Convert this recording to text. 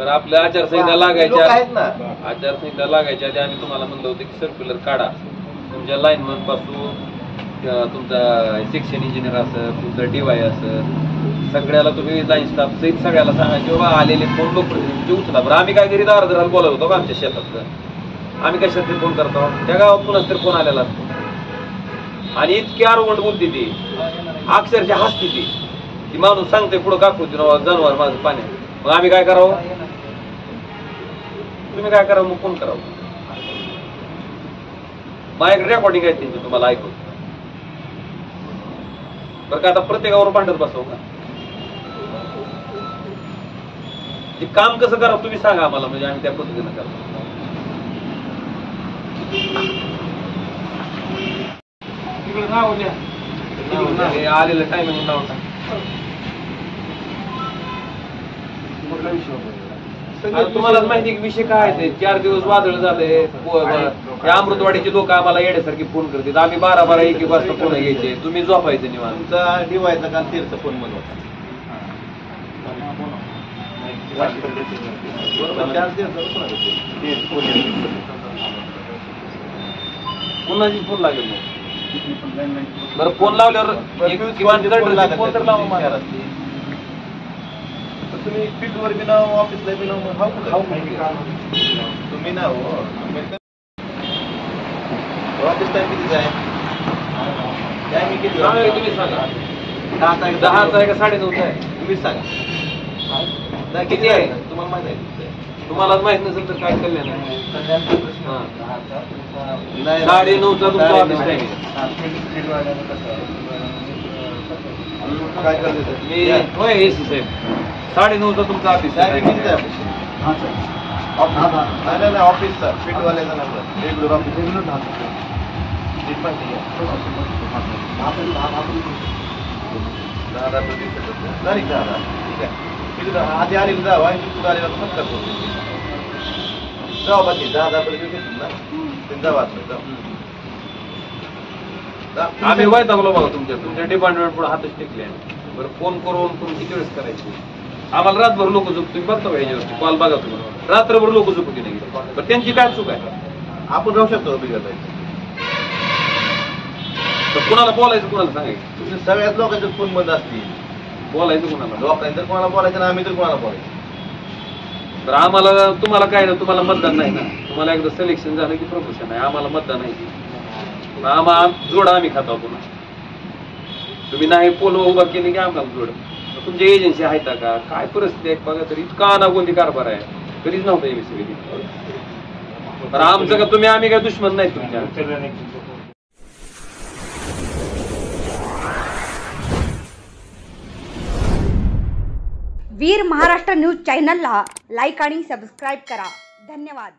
बरं आपल्या आचारसंहिता लागायच्या आहेत ना, आचारसंहिता लागायच्या आधी आम्ही तुम्हाला म्हणलं होतं की सर्क्युलर काढा तुमच्या लाईनमन पासून तुमचा सेक्शन इंजिनियर असेल तुमचा डीवाय असेल सगळ्याला तुम्ही लाईन स्टाफ सहित सगळ्याला सांगायचे बाबा आलेले फोन लोकप्रतिनिधी उचला. बरं आम्ही काय घरी दारादाराला बोलत होतो का आमच्या शेतात आम्ही कशात ते फोन करतो त्या गावात कुणाच तरी फोन आलेला असतो आणि इतकी आरवंड बोलते ती अक्षरशः हसते ती माणूस सांगते पुढं काकूती जनावर माझं पाण्यात मग आम्ही काय करावं तुम्ही काय करावं मग फोन करावं माझ्याकडे रेकॉर्डिंग आहे त्यांची तुम्हाला ऐकून बरं का आता प्रत्येकावर भांडत बसव का ते काम कसं करावं तुम्ही सांगा आम्हाला म्हणजे आम्ही त्या पद्धतीनं करतो. आलेलं टायमिंग नाव तुम्हाला माहिती विषय काय आहे 4 दिवस वादळ झाले अमृतवाडीचे लोक आम्हाला येण्यासारखी फोन करतात आम्ही 12-12 1 वाजता फोन घ्यायचे तुम्ही झोपायचं निवांत. तुमचा डिवायचा काल 13चा फोन म्हणून होता पुन्हाची फोन लागेल बरं फोन लावल्यावर फोन तर लावा तुम्ही फील्डवर बी नाव ऑफिसला बी नाव तुम्ही ना ऑफिस टाइम कितीच आहे टायमिंग किती तुम्ही सांगा 10चा आहे का 9:30चा आहे तुम्हीच सांगा किती आहे तुम्हाला माहिती आहे तुम्हाला माहित नसेल तर काय कल्याण आहे 9:30चा तुमचा ऑफिस टाइम काय करते मी होय एसी साहेब 9:30चा तुमचा ऑफिस नाही ऑफिसचा फील्डवाल्याचा नंबर रेग्युलर ऑफिस तारीख 10 ठीक आहे आधी आलेलं जावं आणि तुला आलेला मग करतो जाऊ बाकी 10 घेतलं ना ते जावा आम्ही वैतागलो बघा तुमच्या डिपार्टमेंट पुढे हातच टेकले बरं फोन करून किती वेळेस करायची आम्हाला रातभर लोक झोपतो बघतो का याच्यावरती कॉल बघा तुम्हाला रात्रभर लोक झोपती नाही बरं त्यांची काय चूक आहे आपण राहू शकतो तर कुणाला बोलायचं कुणाला सांगायचं तुमच्या सगळ्याच लोकांचे फोन बंद असतील बोलायचं कुणाला लोकांनी तर कोणाला बोलायचं ना आम्ही तर कोणाला बोलायचं तर आम्हाला तुम्हाला काय ना तुम्हाला मतदान नाही ना तुम्हाला एकदा सिलेक्शन झालं की प्रमोशन आहे आम्हाला मतदान नाही आम्हाला जोड आम्ही खातो पुन्हा तुम्ही नाही पोल उभा केली की आम्हाला जोड तुमची एजन्सी आहेत का काय परिस्थिती आहे बघा तर इतका अनागोंदी कारभार आहे कधीच नव्हता एमएससीबी तर आमचं का तुम्ही आम्ही काय दुश्मन नाही तुमच्या वीर महाराष्ट्र न्यूज चॅनलला लाईक आणि सबस्क्राईब करा. धन्यवाद.